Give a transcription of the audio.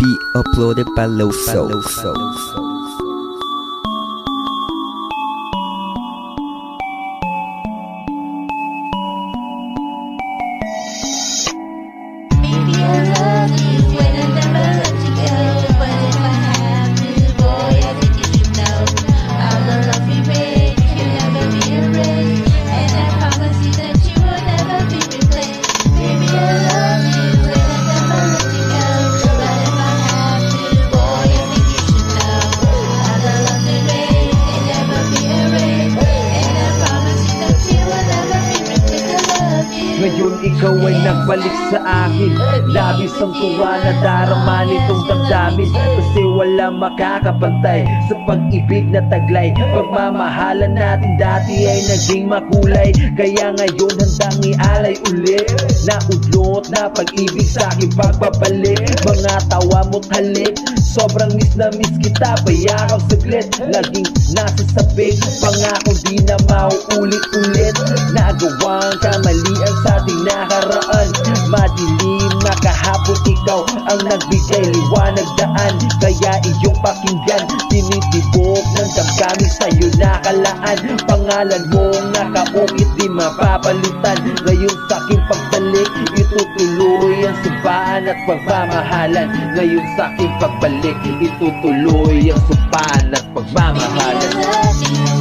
be uploaded by Loso. Baby, I love you and I never let you go. But if I have to, boy, I think you should know. All the love we make, you'll never be erased. And I promise you that you will never be replaced. Baby, I love you and I never let you go. But if I have to, boy, I think you should know. All the love we make, you'll never be erased. And I promise you that you will never be replaced. I love you. Ngayon ikaw ay nagbalik sa akin. Labis ang tuwa na darama nitong damdamin. Kasi wala makakapantay sa pag-ibig na taglay. Pagmamahalan natin dati ay naging makulay. Kaya ngayon handang ialay ulit na udlot na pag-ibig sa aking pagpapalik. Mga tawa mo't halik, sobrang miss na miss kita. Payakaw saglit, laging nasa sabik. Pangako di na mauulit-ulit. Nagawang kamalian sa ating nakaraan. Madilim na kahapon, ikaw ang nagbigay liwanag daan. Kaya iyong pakinggan, tinitibok ng damdamin sa'yo nakalaan. Pangalan mong nakaukit di mapapalitan. Ngayon sa'king pagbalik, itutuloy ang sumpaan at pagmamahalan. Ngayon sa'king pagbalik, itutuloy ang sumpaan at pagmamahalan. Baby, I love you